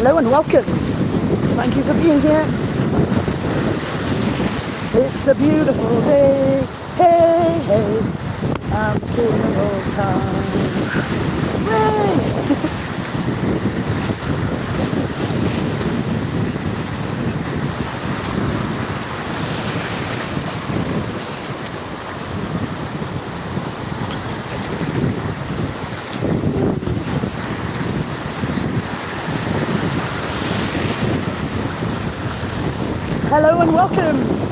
Hello and welcome. Thank you for being here. It's a beautiful day. Hey, hey. I'm king of all time. Hooray! Hello and welcome.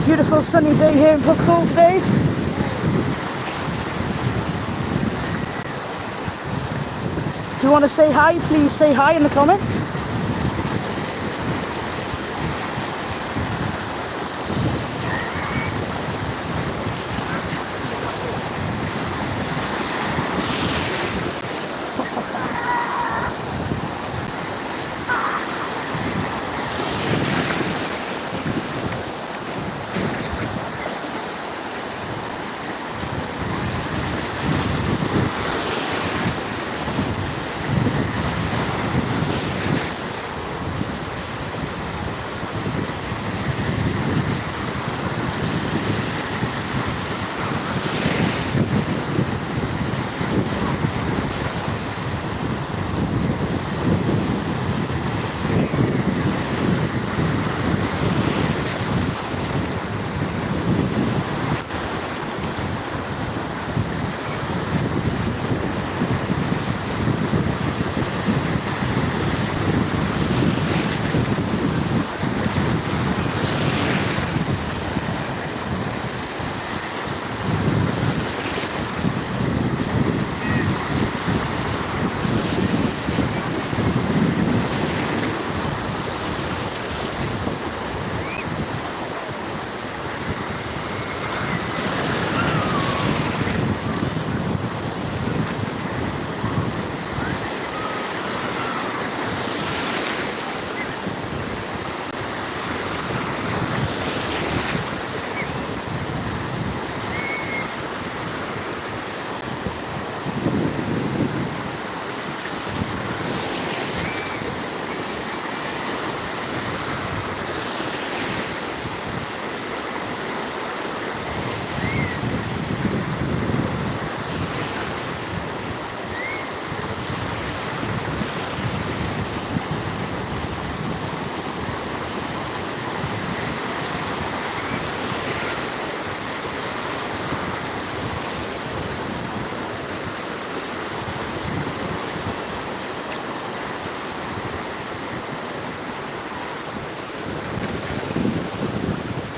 Beautiful sunny day here in Porthcawl today. If you want to say hi, please say hi in the comments.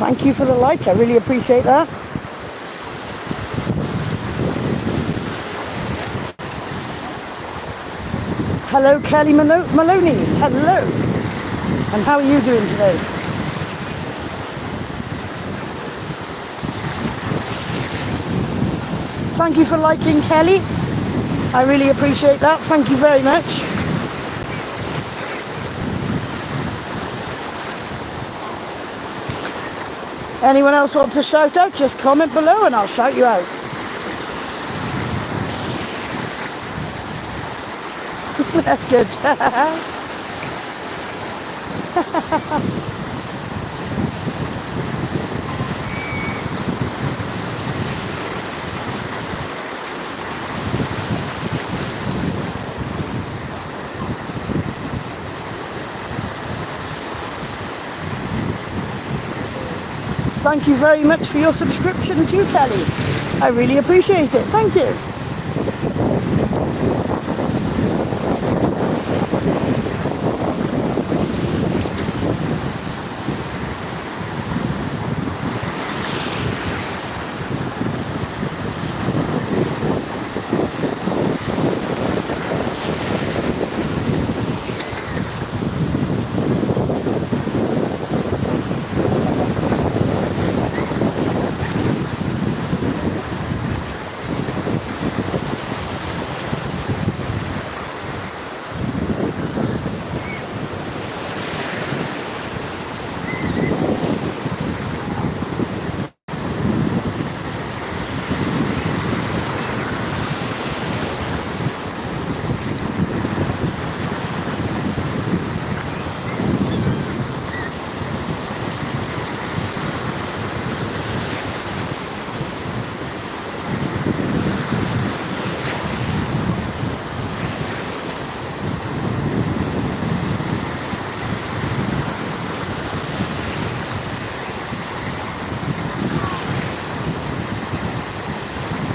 Thank you for the like, I really appreciate that. Hello Kelly Maloney, hello. And how are you doing today? Thank you for liking, Kelly. I really appreciate that, thank you very much. Anyone else wants a shout out, just comment below and I'll shout you out. Good. Thank you very much for your subscription too, Kelly. I really appreciate it. Thank you.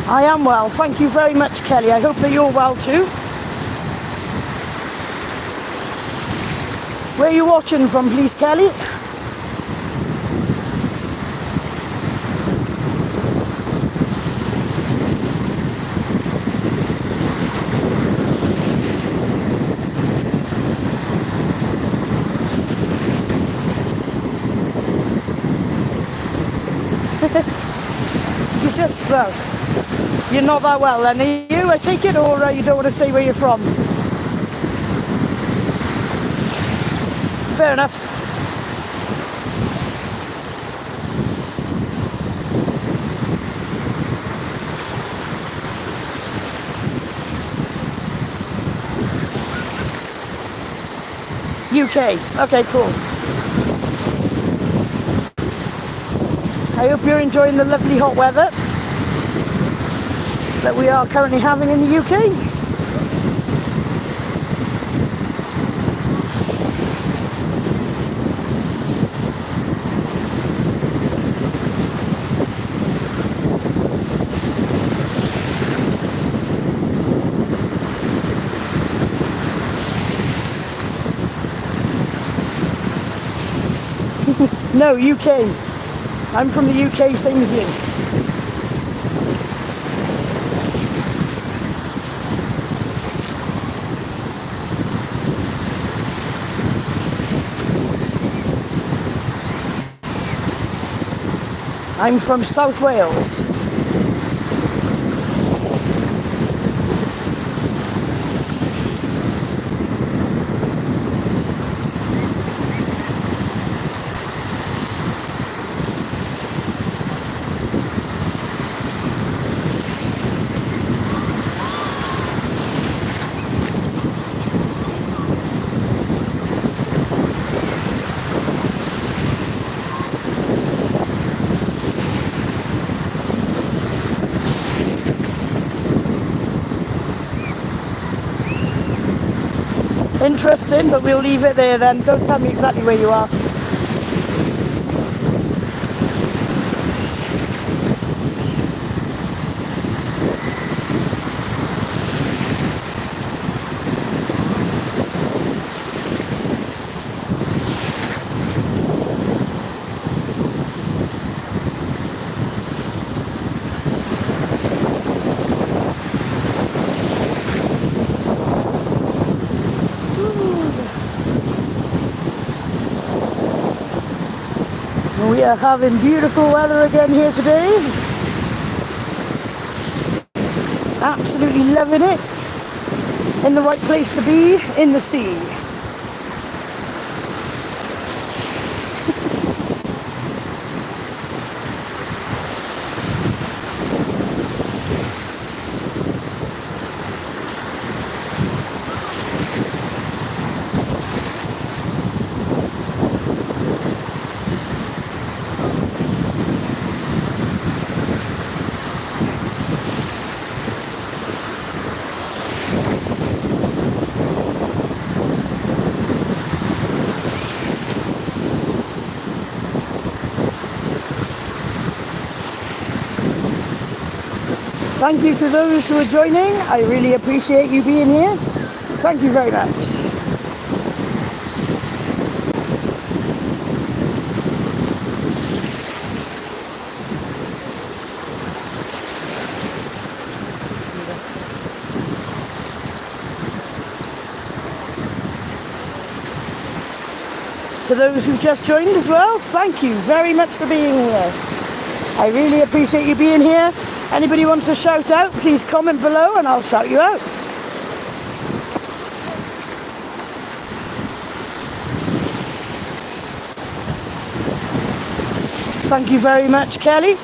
I am well. Thank you very much, Kelly. I hope that you're well too. Where are you watching from, please, Kelly? You just, well, you're not that well then, are you? I take it, or you don't want to say where you're from? Fair enough. UK. Okay, cool. I hope you're enjoying the lovely hot weather that we are currently having in the UK. No, UK. I'm from the UK, same as you. I'm from South Wales. Interesting, but we'll leave it there then. Don't tell me exactly where you are. We are having beautiful weather again here today. Absolutely loving it. In the right place to be, in the sea. Thank you to those who are joining. I really appreciate you being here. Thank you very much. To those who've just joined as well, thank you very much for being here. I really appreciate you being here. Anybody wants a shout out, please comment below and I'll shout you out. Thank you very much, Kelly.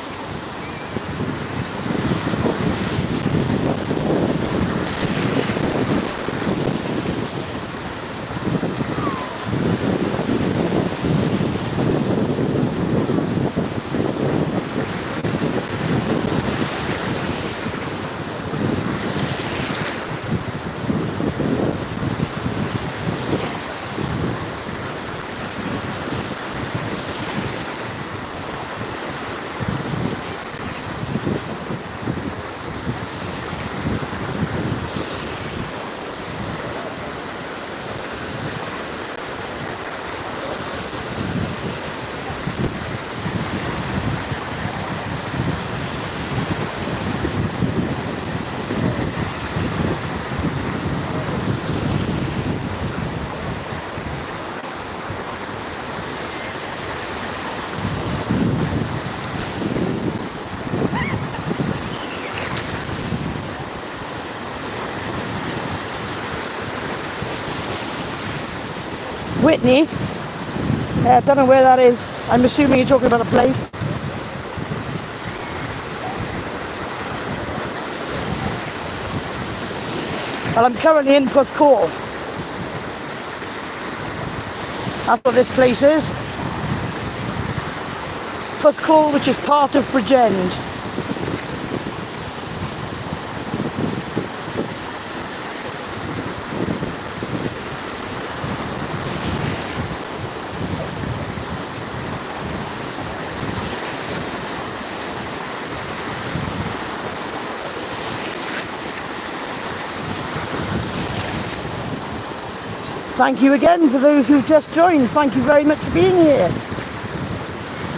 Whitney. I don't know where that is. I'm assuming you're talking about a place. Well, I'm currently in Porthcawl. That's what this place is. Porthcawl, which is part of Bridgend. Thank you again to those who've just joined. Thank you very much for being here.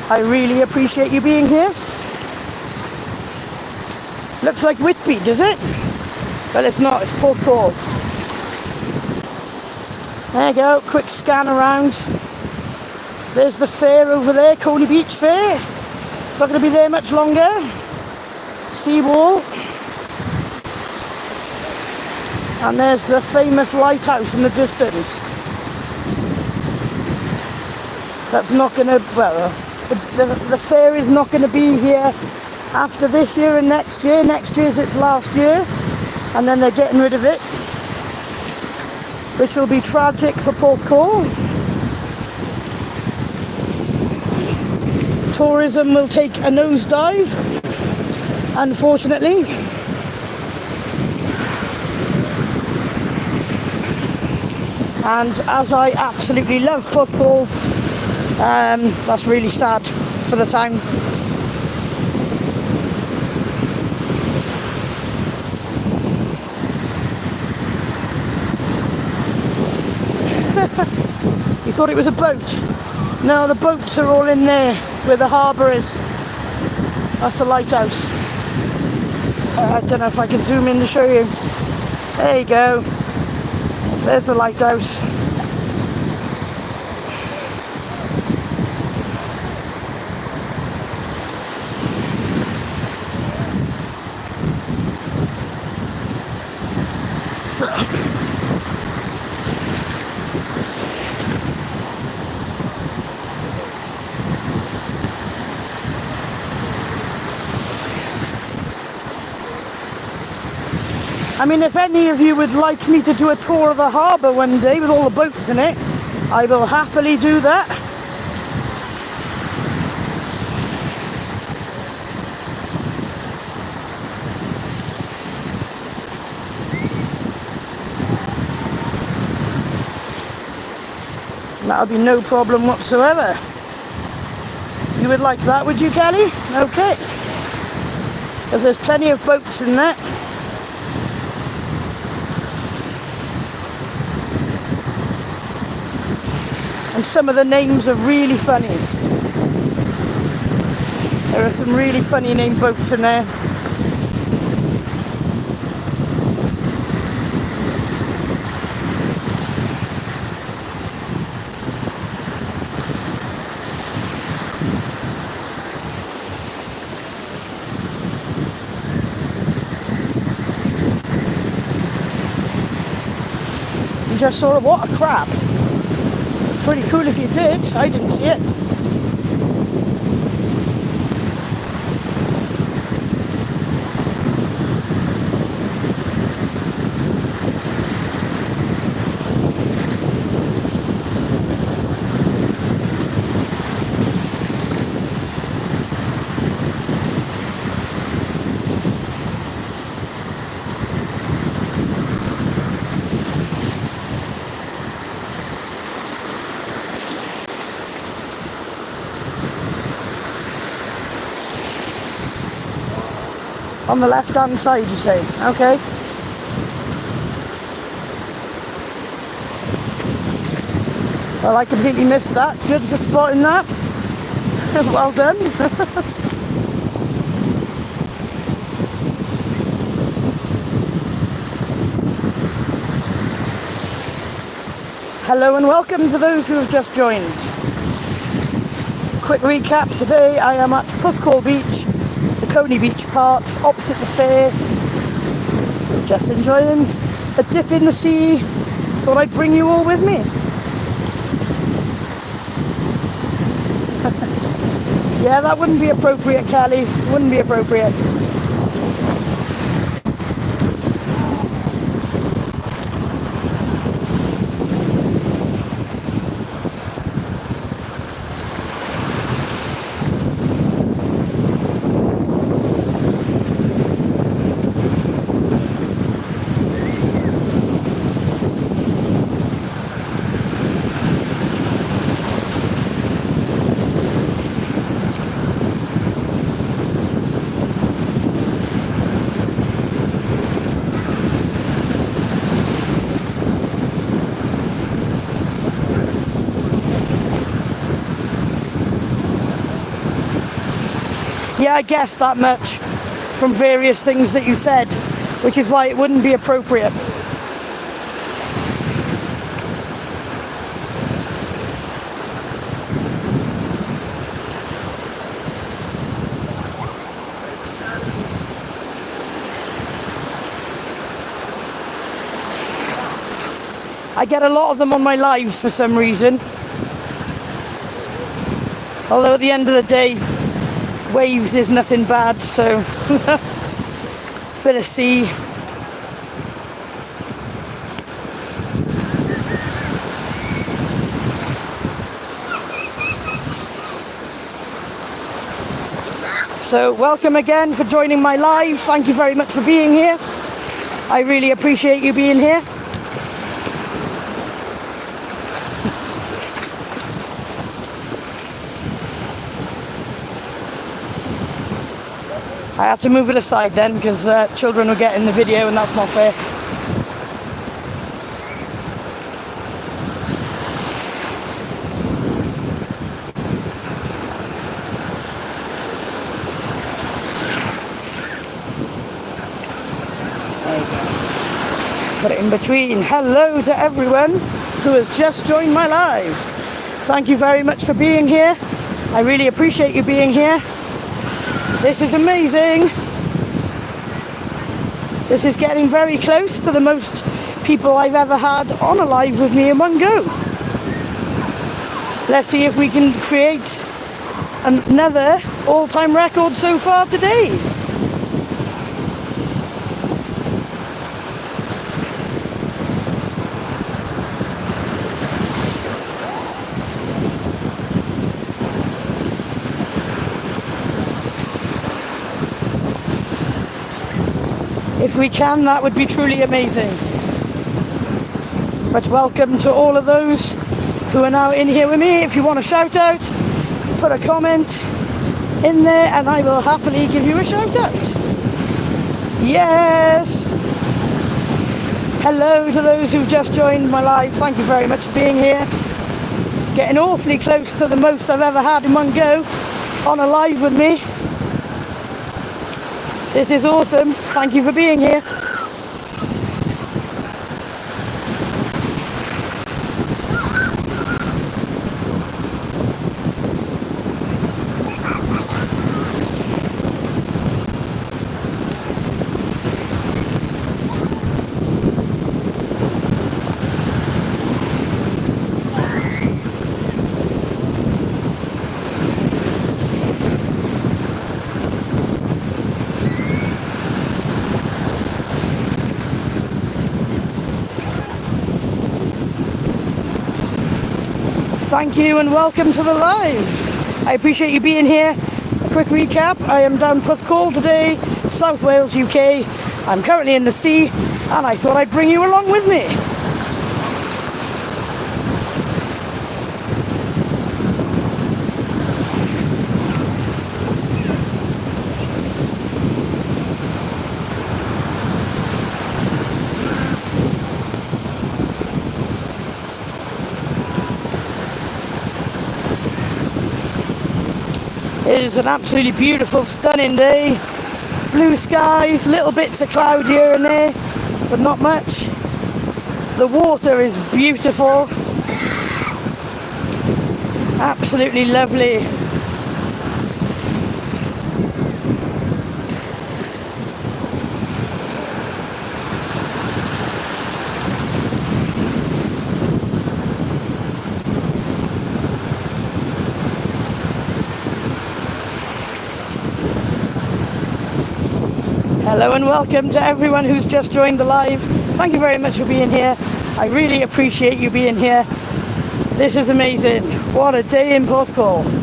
I really appreciate you being here. Looks like Whitby, does it? Well, it's not, it's Porthcawl. There you go, quick scan around. There's the fair over there, Coney Beach Fair. It's not going to be there much longer. Seawall. And there's the famous lighthouse in the distance. That's not going to, well, the fair is not going to be here after this year and next year. Next year's its last year, and then they're getting rid of it, which will be tragic for Porthcawl. Tourism will take a nosedive, unfortunately. And as I absolutely love Porthcawl, that's really sad for the town. You thought it was a boat? No, the boats are all in there where the harbour is. That's the lighthouse. I don't know if I can zoom in to show you. There you go. There's the lighthouse. I mean, if any of you would like me to do a tour of the harbour one day with all the boats in it, I will happily do that. That'll be no problem whatsoever. You would like that, would you, Kelly? Okay. because there's plenty of boats in there. And some of the names are really funny. There are some really funny named boats in there. You just saw it. What a crab. Pretty cool if you did. I didn't see it. On the left hand side, you say? Okay. Well, I completely missed that. Good for spotting that. Well done. Hello and welcome to those who have just joined. Quick recap, today I am at Porthcawl Beach, the Coney Beach part, opposite the fair. Just enjoying a dip in the sea. Thought I'd bring you all with me. Yeah, that wouldn't be appropriate, Callie. Wouldn't be appropriate. Yeah, I guessed that much from various things that you said, which is why it wouldn't be appropriate. I get a lot of them on my lives for some reason. Although at the end of the day, waves is nothing bad, so bit of sea. So welcome again for joining my live. Thank you very much for being here. I really appreciate you being here. I had to move it aside then because children will get in the video and that's not fair. There you go. Put it in between. Hello to everyone who has just joined my live. Thank you very much for being here. I really appreciate you being here. This is amazing. This is getting very close to the most people I've ever had on a live with me in one go. Let's see if we can create another all-time record so far today. If we can, that would be truly amazing. But welcome to all of those who are now in here with me. If you want a shout out, put a comment in there and I will happily give you a shout out. Yes! Hello to those who've just joined my live. Thank you very much for being here. Getting awfully close to the most I've ever had in one go on a live with me. This is awesome. Thank you for being here. Thank you and welcome to the live. I appreciate you being here. A quick recap, I am down Porthcawl today, South Wales, UK. I'm currently in the sea and I thought I'd bring you along with me. It is an absolutely beautiful, stunning day. Blue skies, little bits of cloud here and there, but not much. The water is beautiful. Absolutely lovely. Hello and welcome to everyone who's just joined the live. Thank you very much for being here. I really appreciate you being here. This is amazing. What a day in Porthcawl.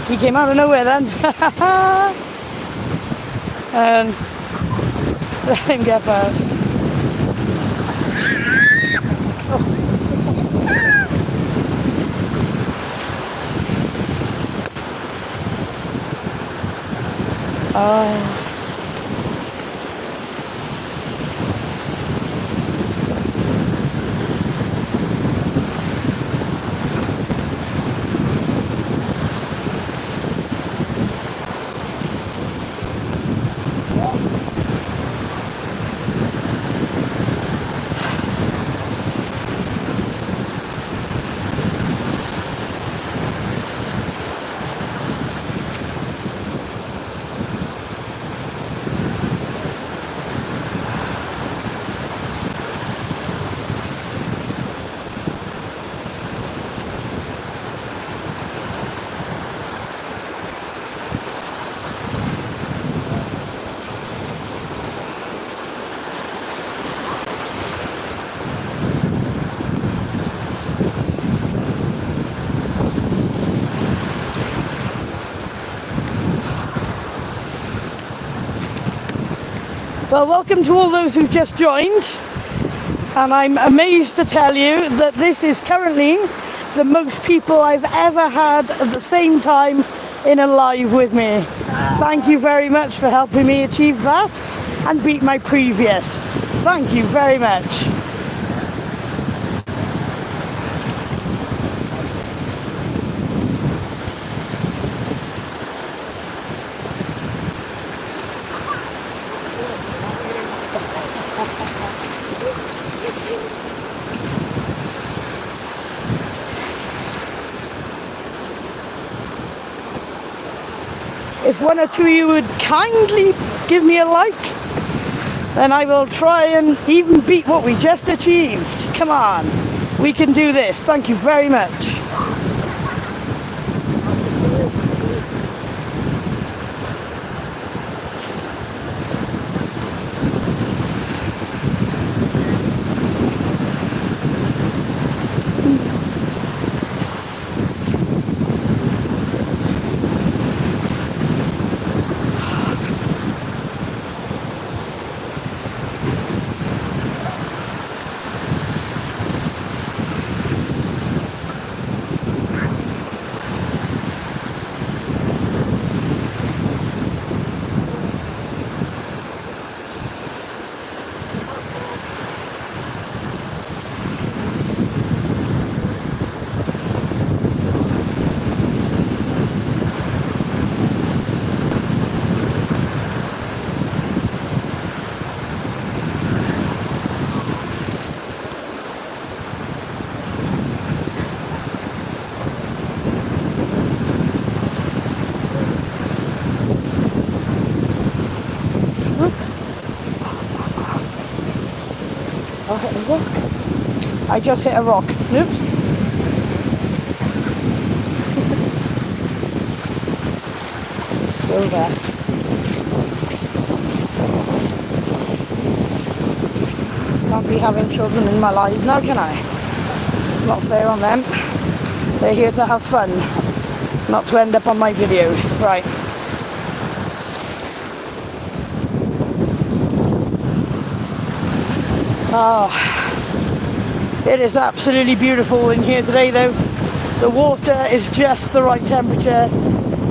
He came out of nowhere then. And let him get past. Oh. Well, welcome to all those who've just joined, and I'm amazed to tell you that this is currently the most people I've ever had at the same time in a live with me. Thank you very much for helping me achieve that and beat my previous. Thank you very much. If one or two of you would kindly give me a like, then I will try and even beat what we just achieved. Come on, we can do this. Thank you very much. I hit a rock. I just hit a rock. Oops. Go there. Can't be having children in my life now, can I? Not fair on them. They're here to have fun, not to end up on my video. Right. Oh, it is absolutely beautiful in here today though. The water is just the right temperature,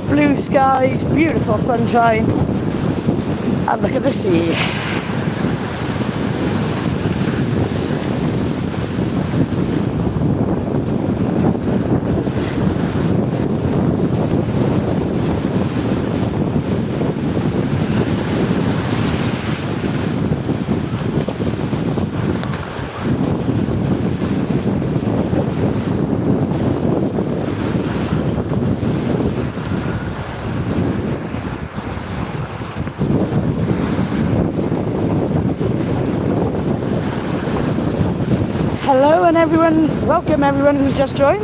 blue skies, beautiful sunshine, and look at the sea. Hello and everyone, welcome everyone who's just joined.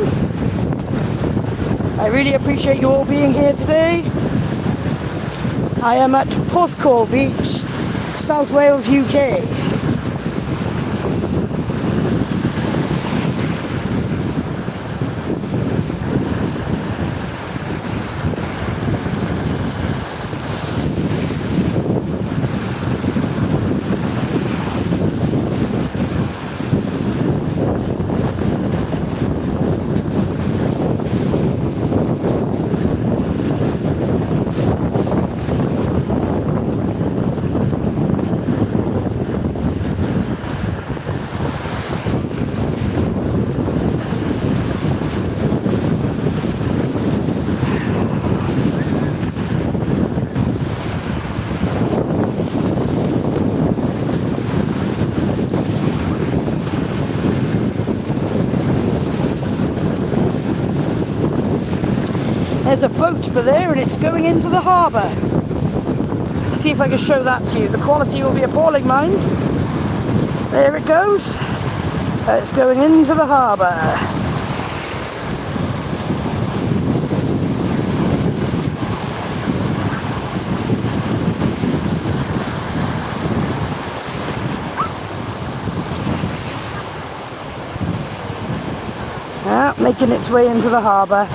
I really appreciate you all being here today. I am at Porthcawl Beach, South Wales, UK. There's a boat for there and it's going into the harbour. Let's see if I can show that to you. The quality will be appalling, mind. There it goes. It's going into the harbour. Making its way into the harbour.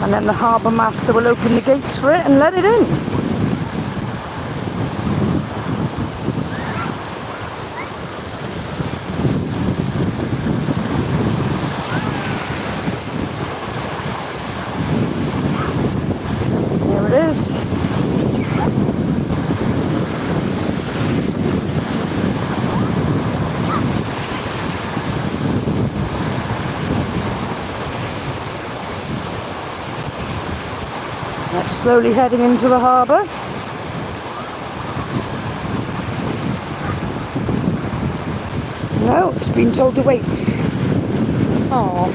And then the harbour master will open the gates for it and let it in. There it is. That's slowly heading into the harbour. No, it's been told to wait. Oh.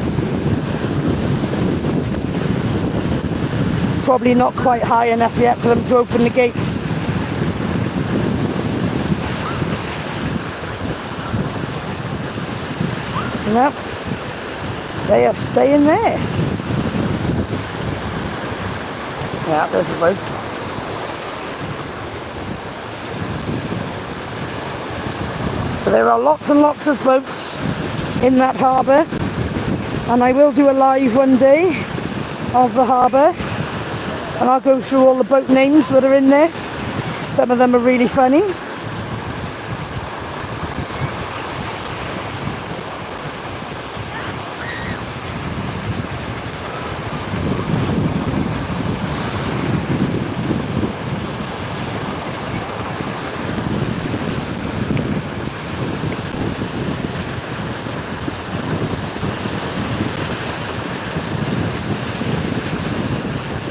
probably not quite high enough yet for them to open the gates. No, they are staying there. Yeah, there's the boat. But there are lots and lots of boats in that harbour, and I will do a live one day of the harbour, and I'll go through all the boat names that are in there. Some of them are really funny.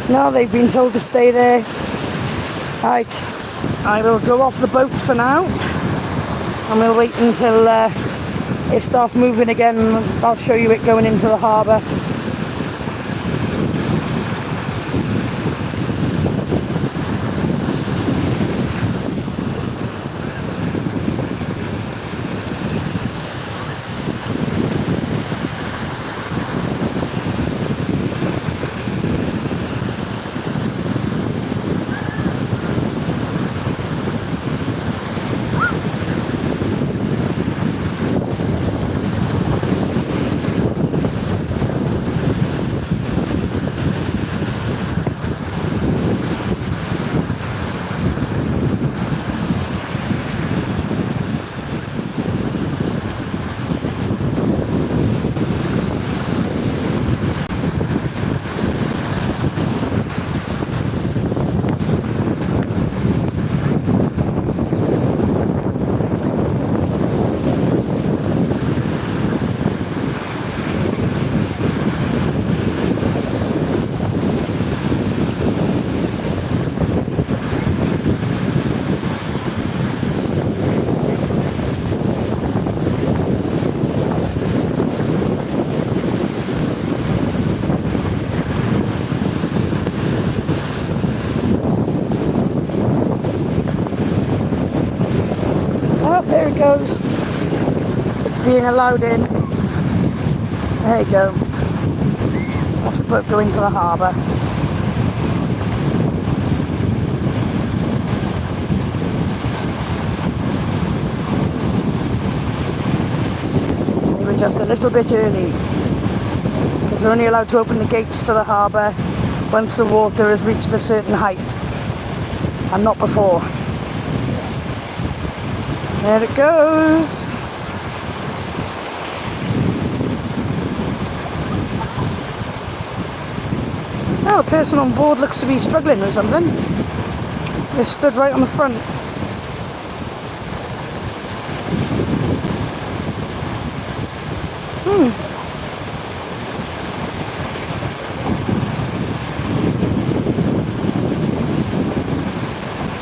No, they've been told to stay there. Right, I will go off the boat for now, and we'll wait until it starts moving again. I'll show you it going into the harbour. There it goes. It's being allowed in. There you go. Watch the boat go into the harbour. They were just a little bit early, because they're only allowed to open the gates to the harbour once the water has reached a certain height, and not before. There it goes. Oh, the person on board looks to be struggling with something. They stood right on the front.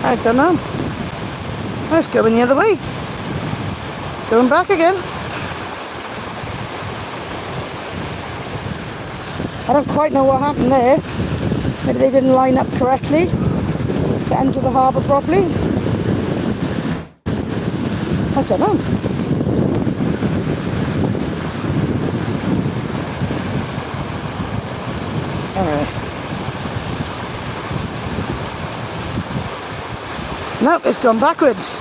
I don't know. Let's go in the other way. Going back again. I don't quite know what happened there. Maybe they didn't line up correctly to enter the harbour properly. I don't know. Anyway. Nope, it's gone backwards.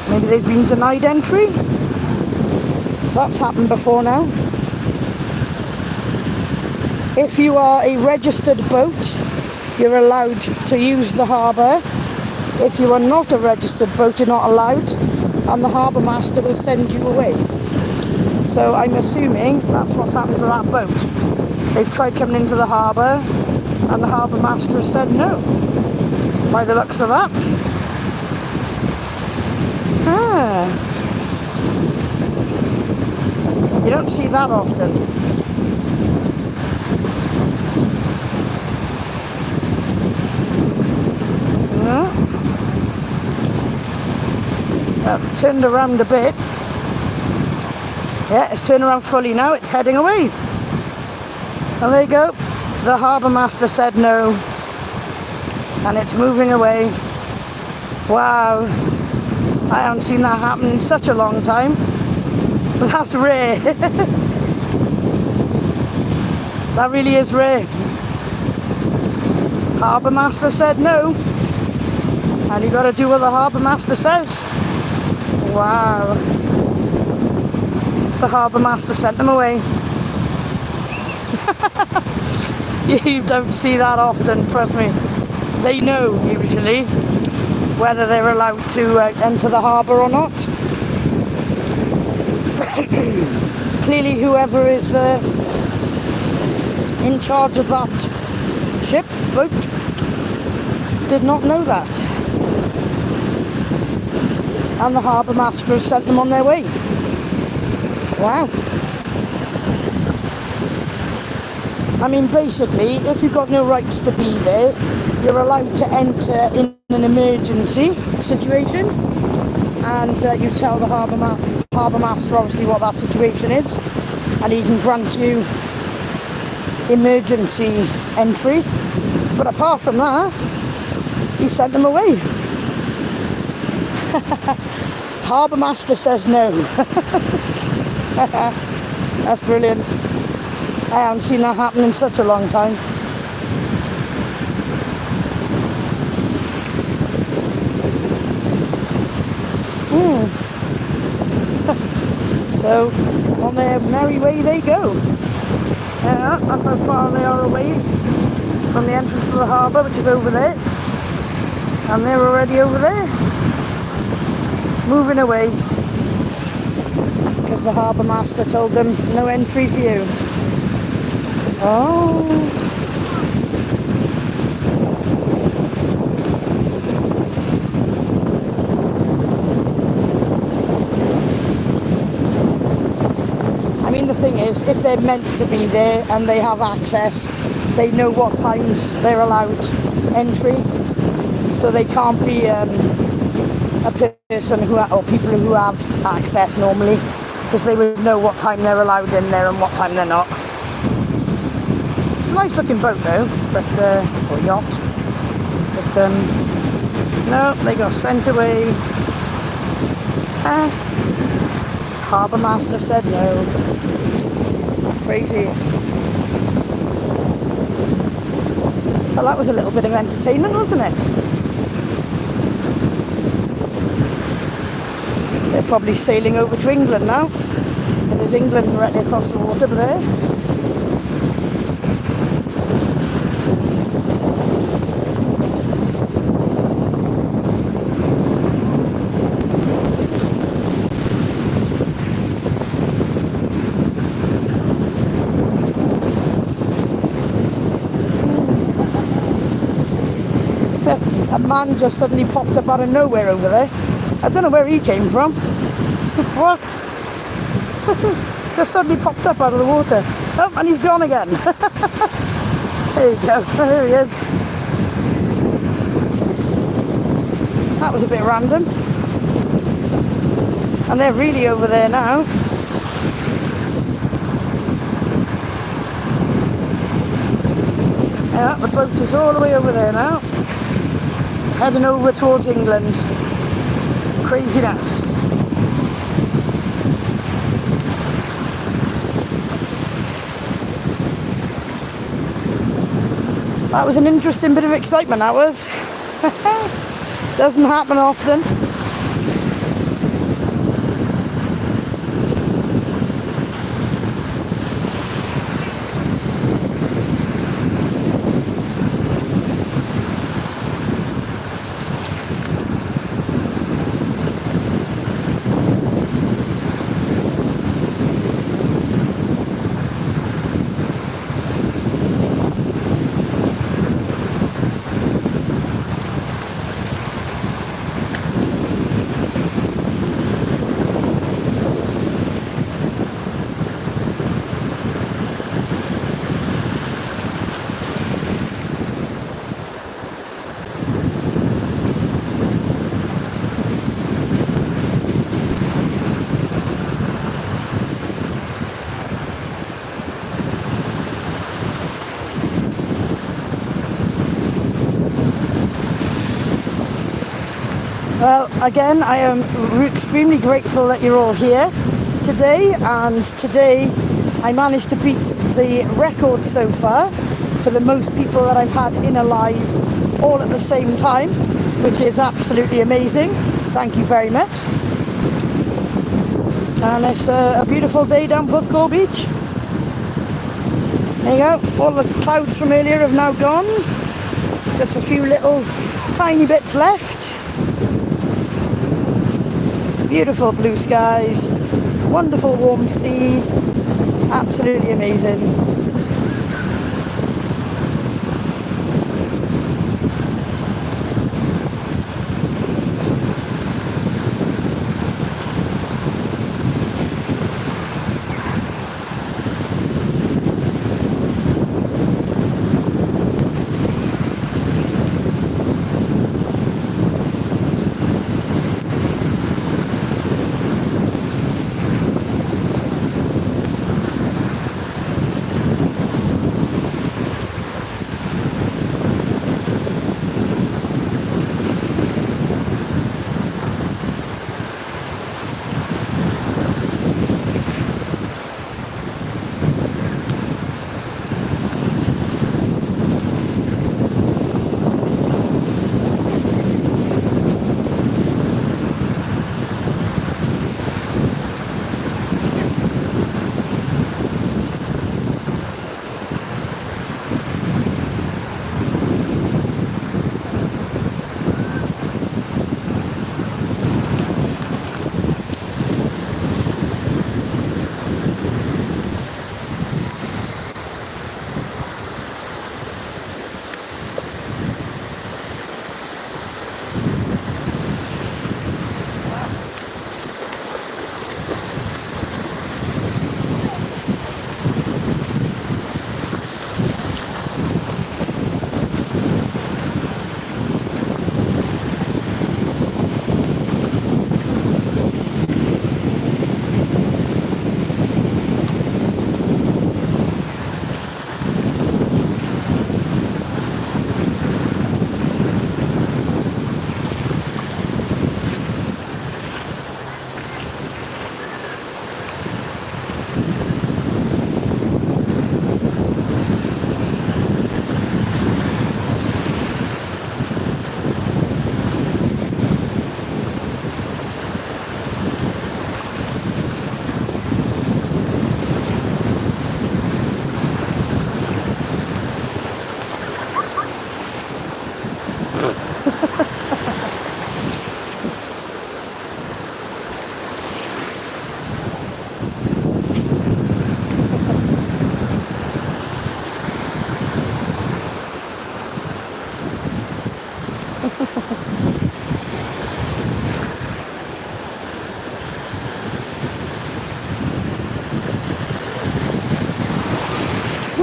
Maybe they've been denied entry. That's happened before now. If you are a registered boat, you're allowed to use the harbour. If you are not a registered boat, you're not allowed, and the harbour master will send you away. So I'm assuming that's what's happened to that boat. They've tried coming into the harbour, and the harbour master has said no, by the looks of that. You don't see that often. That's turned around a bit. Yeah, it's turned around fully now. It's heading away. And there you go. The harbour master said no, and it's moving away. Wow, I haven't seen that happen in such a long time. That's rare. That really is rare. Harbour master said no, and you got to do what the harbour master says. Wow. The harbour master sent them away. You don't see that often, trust me. They know usually whether they're allowed to enter the harbour or not. Clearly whoever is in charge of that boat did not know that, and the harbour master has sent them on their way. Wow. I mean, basically, if you've got no rights to be there, you're allowed to enter in an emergency situation, and you tell the harbour master obviously what that situation is, and he can grant you emergency entry. But apart from that, he sent them away. Harbour master says no. That's brilliant. I haven't seen that happen in such a long time. So, on their merry way they go. That's how far they are away from the entrance to the harbour, which is over there. And they're already over there, moving away, because the harbour master told them no entry for you. Oh. I mean, the thing is, if they're meant to be there and they have access, they know what times they're allowed entry, so they can't be a person or people who have access normally, because they would know what time they're allowed in there and what time they're not. It's a nice looking boat though, but or yacht. But no, they got sent away. Harbour master said no. Crazy. Well, that was a little bit of entertainment, wasn't it? They're probably sailing over to England now. There's England directly across the water there. A man just suddenly popped up out of nowhere over there. I don't know where he came from. What? Just suddenly popped up out of the water. Oh, and he's gone again. There you go. There he is. That was a bit random. And they're really over there now. Yeah, the boat is all the way over there now. Heading over towards England. Craziness. That was an interesting bit of excitement, that was. Doesn't happen often. Well, again, I am extremely grateful that you're all here today, and today I managed to beat the record so far for the most people that I've had in a live all at the same time, which is absolutely amazing. Thank you very much. And it's a beautiful day down Porthcawl Beach. There you go, all the clouds from earlier have now gone. Just a few little tiny bits left. Beautiful blue skies, wonderful warm sea, absolutely amazing.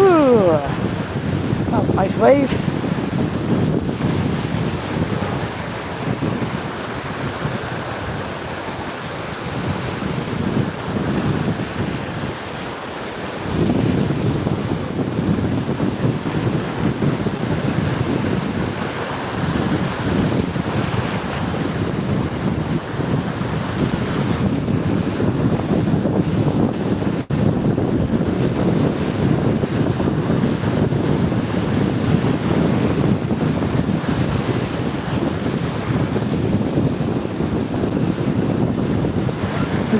Ooh, that's a nice wave.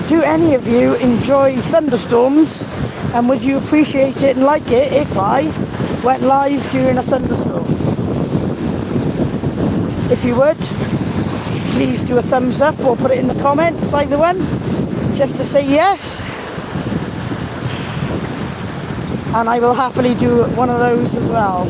Do any of you enjoy thunderstorms, and would you appreciate it and like it if I went live during a thunderstorm? If you would, please do a thumbs up or put it in the comments, either one, just to say yes. And I will happily do one of those as well.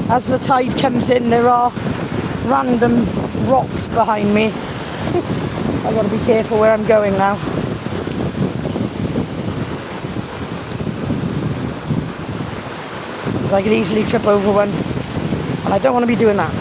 As the tide comes in, there are random rocks behind me. I've got to be careful where I'm going now. Because I could easily trip over one. And I don't want to be doing that.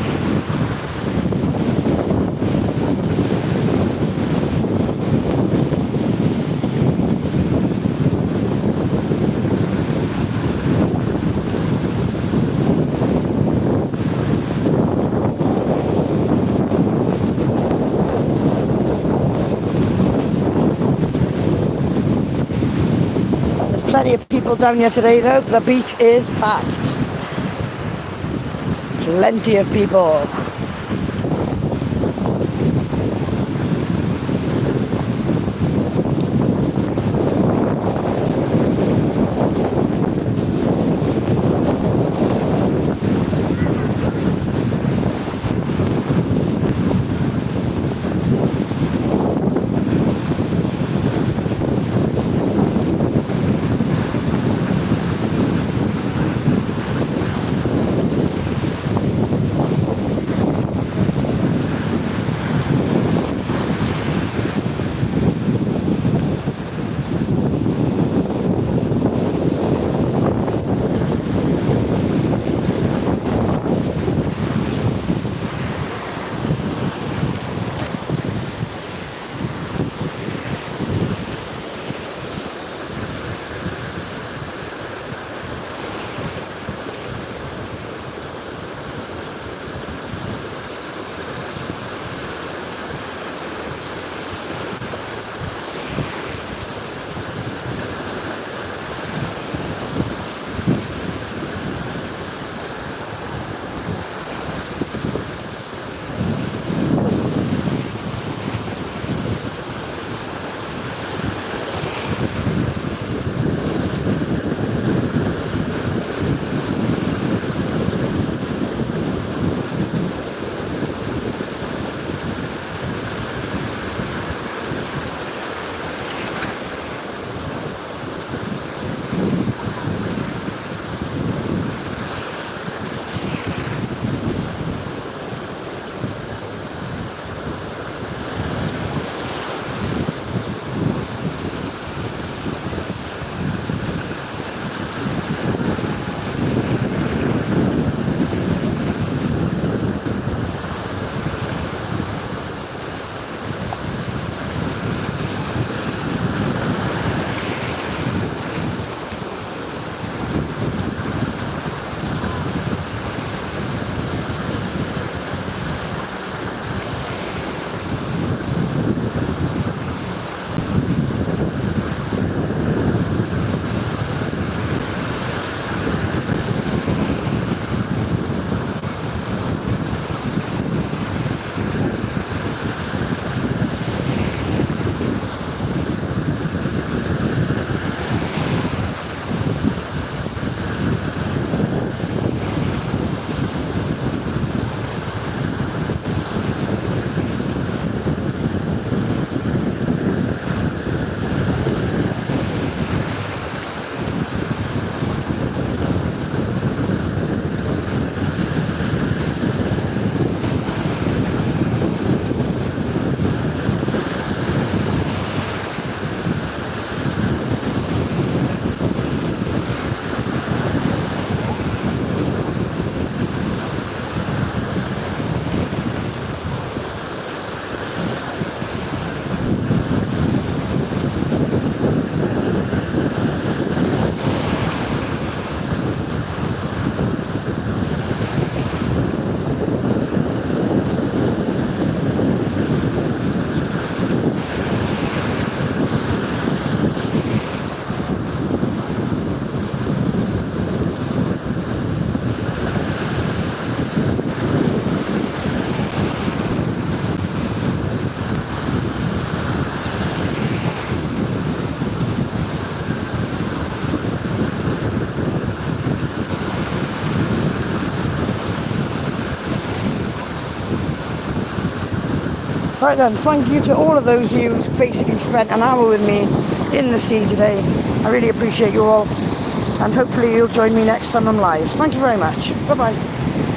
Plenty of people down here today though. The beach is packed. Plenty of people. Right then, thank you to all of those of you who've basically spent an hour with me in the sea today. I really appreciate you all, and hopefully you'll join me next time I'm live. Thank you very much. Bye bye.